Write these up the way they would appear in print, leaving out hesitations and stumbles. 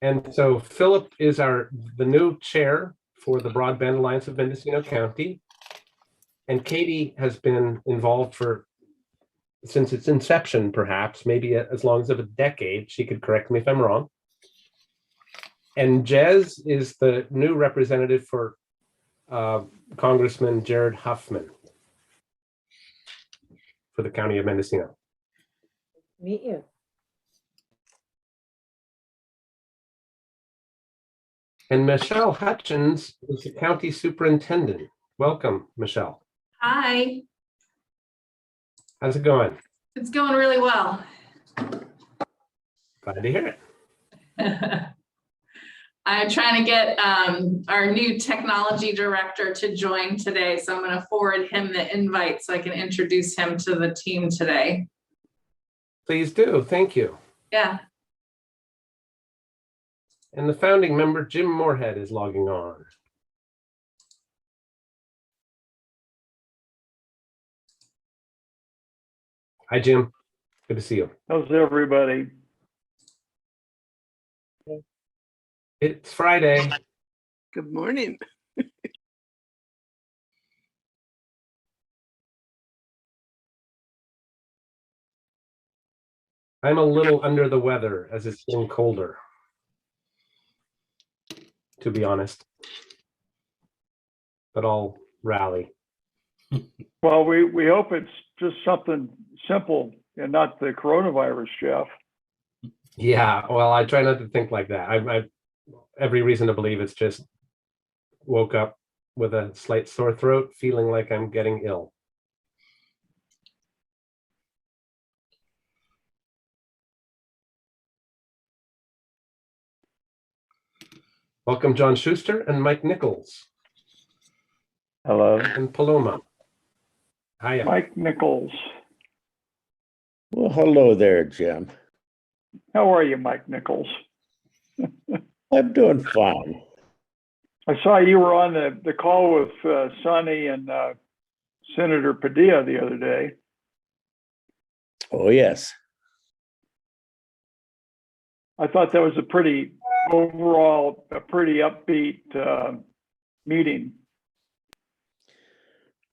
And so Philip is the new chair for the Broadband Alliance of Mendocino County. And Katie has been involved since its inception, perhaps, maybe as long as of a decade. She could correct me if I'm wrong. And Jez is the new representative for Congressman Jared Huffman for the County of Mendocino. Meet you. And Michelle Hutchins is the county superintendent. Welcome, Michelle. Hi. How's it going? It's going really well. Glad to hear it. I'm trying to get our new technology director to join today, so I'm going to forward him the invite so I can introduce him to the team today. Please do. Thank you. Yeah. And the founding member, Jim Moorhead, is logging on. Hi, Jim. Good to see you. How's everybody? It's Friday. Good morning. I'm a little under the weather as it's getting colder, to be honest, but I'll rally. Well, we hope it's just something simple and not the coronavirus, Jeff. Yeah, well, I try not to think like that. I've every reason to believe it's just woke up with a slight sore throat, feeling like I'm getting ill. Welcome, John Schuster and Mike Nichols. Hello. And Paloma. Hiya. Mike Nichols. Well, hello there, Jim. How are you, Mike Nichols? I'm doing fine. I saw you were on the call with Sonny and Senator Padilla the other day. Oh, yes. I thought that was overall a pretty upbeat meeting.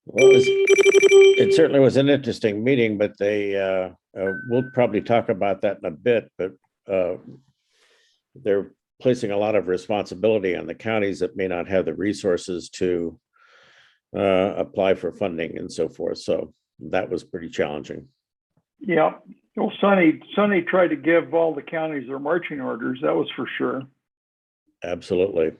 Well, it certainly was an interesting meeting, but we'll probably talk about that in a bit, but they're placing a lot of responsibility on the counties that may not have the resources to apply for funding and so forth. So that was pretty challenging. Yeah. Well, Sonny tried to give all the counties their marching orders. That was for sure. Absolutely.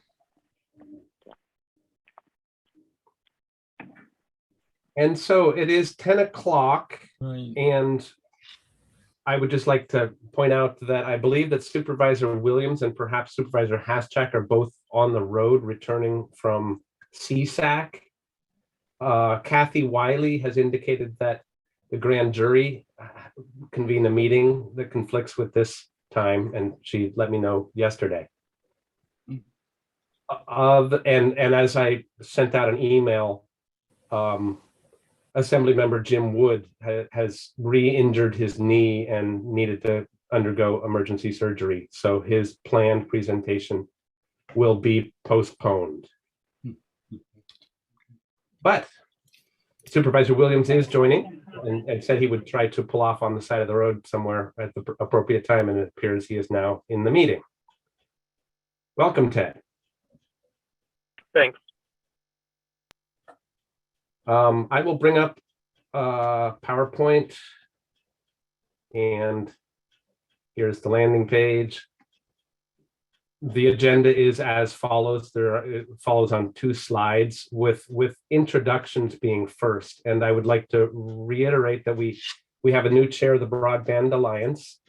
And so it is 10 o'clock, Right. and I would just like to point out that I believe that Supervisor Williams and perhaps Supervisor Haschak are both on the road returning from CSAC. Kathy Wiley has indicated that the grand jury convened a meeting that conflicts with this time, and she let me know yesterday. And as I sent out an email, Assemblymember Jim Wood has re-injured his knee and needed to undergo emergency surgery. So his planned presentation will be postponed. But Supervisor Williams is joining and said he would try to pull off on the side of the road somewhere at the appropriate time, and it appears he is now in the meeting. Welcome, Ted. Thanks. I will bring up PowerPoint, and here's the landing page. The agenda is as follows. It follows on 2 slides with introductions being first. And I would like to reiterate that we have a new chair of the Broadband Alliance,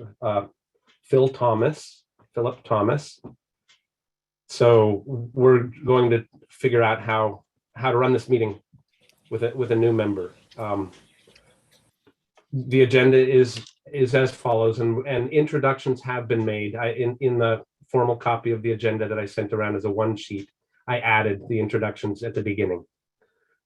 Philip Thomas. So we're going to figure out how to run this meeting with a new member. The agenda is as follows, and introductions have been made. In the formal copy of the agenda that I sent around as a 1-sheet, I added the introductions at the beginning.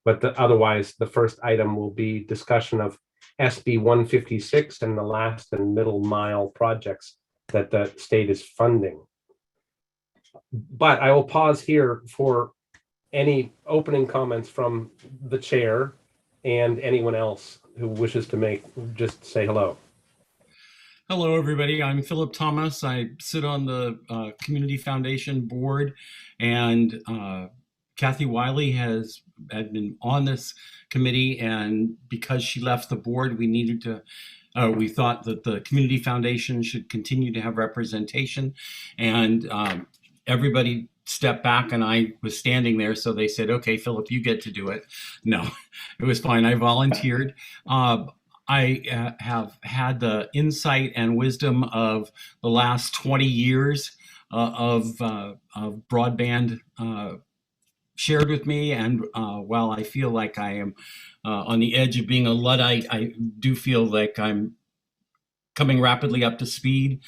But otherwise, the first item will be discussion of SB 156 and the last and middle mile projects that the state is funding. But I will pause here for any opening comments from the chair and anyone else who wishes to just say hello. Hello, everybody. I'm Philip Thomas. I sit on the Community Foundation board, and Kathy Wiley had been on this committee, and because she left the board, we thought that the Community Foundation should continue to have representation, and everybody stepped back, and I was standing there, so they said, okay, Philip, you get to do it. No, it was fine. I volunteered. I have had the insight and wisdom of the last 20 years of broadband shared with me. And while I feel like I am on the edge of being a Luddite, I do feel like I'm coming rapidly up to speed.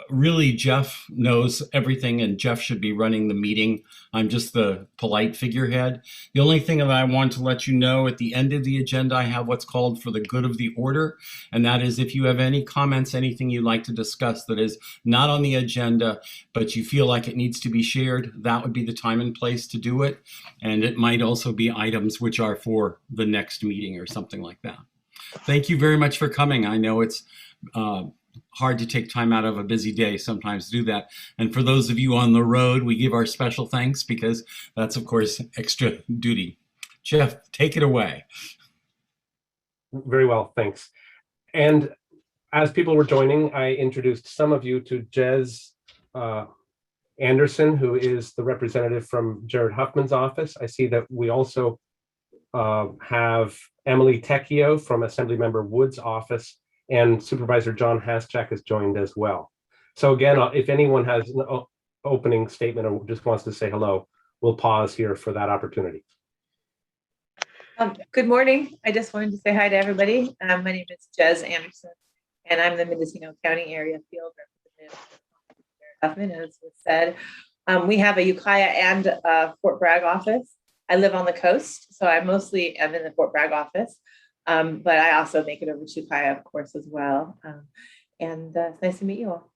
Really, Jeff knows everything, and Jeff should be running the meeting. I'm just the polite figurehead. The only thing that I want to let you know, at the end of the agenda, I have what's called for the good of the order. And that is, if you have any comments, anything you'd like to discuss that is not on the agenda, but you feel like it needs to be shared, that would be the time and place to do it. And it might also be items which are for the next meeting or something like that. Thank you very much for coming. I know it's hard to take time out of a busy day sometimes to do that. And for those of you on the road, we give our special thanks, because that's, of course, extra duty. Jeff, take it away. Very well, thanks. And as people were joining, I introduced some of you to Jez Anderson, who is the representative from Jared Huffman's office. I see that we also have Emily Tecchio from Assemblymember Wood's office, and Supervisor John Haschak has joined as well. So again, if anyone has an opening statement or just wants to say hello, we'll pause here for that opportunity. Good morning. I just wanted to say hi to everybody. My name is Jez Anderson, and I'm the Mendocino County Area Field Representative for Huffman, as was said. We have a Ukiah and a Fort Bragg office. I live on the coast, so I mostly am in the Fort Bragg office. But I also make it over to Ukiah, of course, as well. And it's nice to meet you all.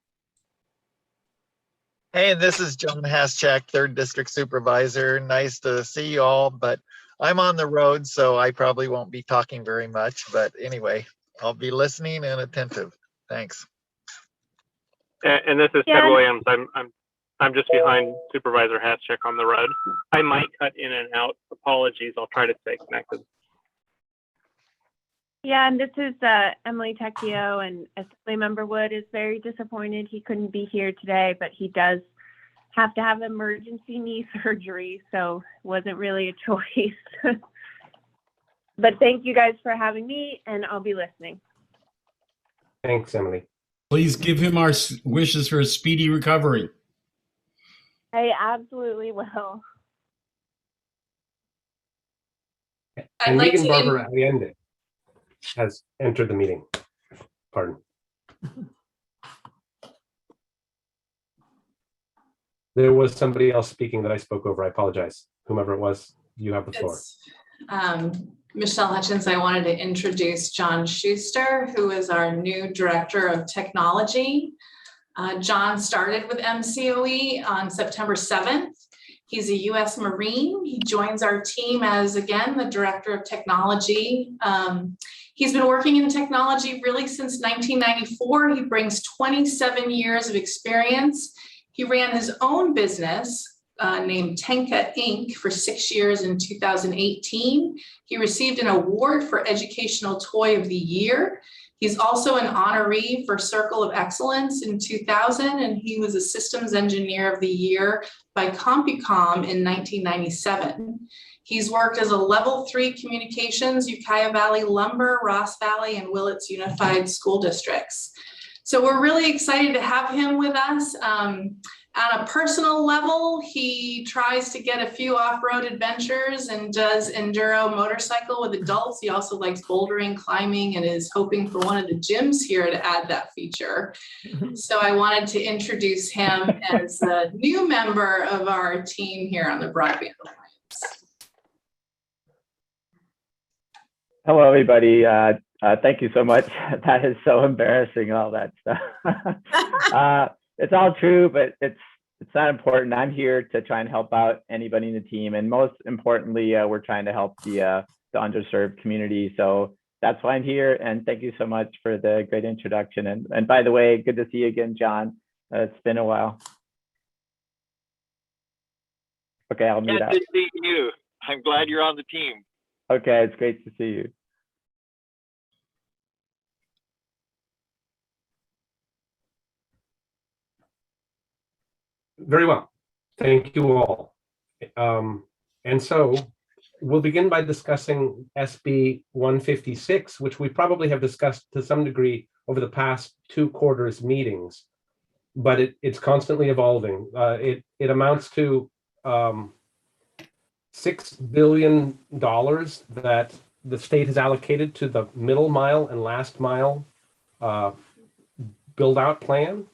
Hey, this is John Haschak, 3rd District Supervisor. Nice to see you all, but I'm on the road, so I probably won't be talking very much. But anyway, I'll be listening and attentive. Thanks. And this is Ted Williams. I'm just behind Supervisor Haschak on the road. I might cut in and out. Apologies. I'll try to stay connected. Yeah, and this is Emily Tecchio, and Assemblymember Wood is very disappointed he couldn't be here today, but he does have to have emergency knee surgery, so it wasn't really a choice. But thank you guys for having me, and I'll be listening. Thanks, Emily. Please give him our wishes for a speedy recovery. I absolutely will. And like Megan to Barber Allende has entered the meeting. Pardon. There was somebody else speaking that I spoke over. I apologize. Whomever it was, you have the floor. Michelle Hutchins. I wanted to introduce John Schuster, who is our new Director of Technology. John started with MCOE on September 7th. He's a U.S. Marine. He joins our team as, again, the Director of Technology. He's been working in technology really since 1994. He brings 27 years of experience. He ran his own business named Tenka Inc. for 6 years in 2018. He received an award for Educational Toy of the Year. He's also an honoree for Circle of Excellence in 2000, and he was a Systems Engineer of the Year by CompuCom in 1997. He's worked as a Level 3 Communications, Ukiah Valley Lumber, Ross Valley, and Willits Unified School Districts. So we're really excited to have him with us. On a personal level, he tries to get a few off-road adventures and does enduro motorcycle with adults. He also likes bouldering, climbing, and is hoping for one of the gyms here to add that feature. So I wanted to introduce him as a new member of our team here on the Broadband Alliance. Hello, everybody. Thank you so much. That is so embarrassing, all that stuff. It's all true, but it's it's not important. I'm here to try and help out anybody in the team, and most importantly, we're trying to help the underserved community. So that's why I'm here. And thank you so much for the great introduction. And by the way, good to see you again, John. It's been a while. Okay, I'll mute Yeah, up. good seeing you. I'm glad you're on the team. Okay, it's great to see you. Very well. Thank you all. And so we'll begin by discussing SB 156, which we probably have discussed to some degree over the past 2 quarters meetings, but it's constantly evolving. It amounts to $6 billion that the state has allocated to the middle mile and last mile build out plan.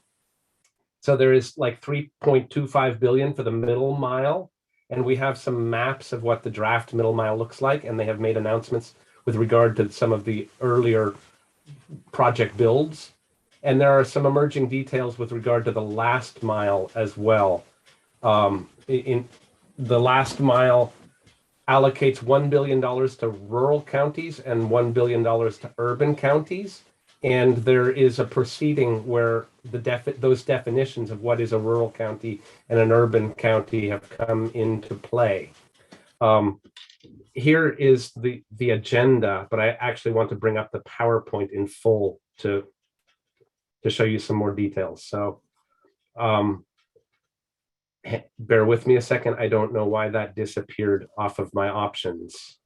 So there is like 3.25 billion for the middle mile. And we have some maps of what the draft middle mile looks like. And they have made announcements with regard to some of the earlier project builds. And there are some emerging details with regard to the last mile as well. In the last mile allocates $1 billion to rural counties and $1 billion to urban counties. And there is a proceeding where those definitions of what is a rural county and an urban county have come into play. Here is the agenda, but I actually want to bring up the PowerPoint in full to show you some more details. So bear with me a second. I don't know why that disappeared off of my options.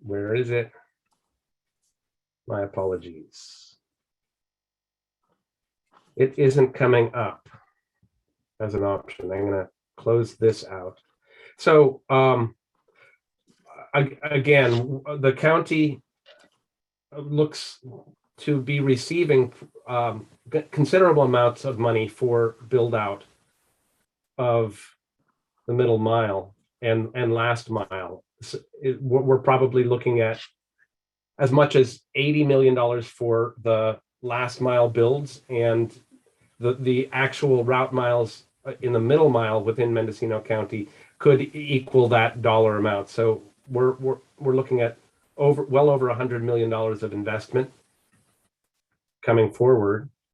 Where is it? My apologies. It isn't coming up as an option. I'm going to close this out. So again, the county looks to be receiving considerable amounts of money for build out of the middle mile and last mile. So we're probably looking at as much as $80 million for the last mile builds, and the actual route miles in the middle mile within Mendocino County could equal that dollar amount. So we're looking at well over $100 million of investment coming forward.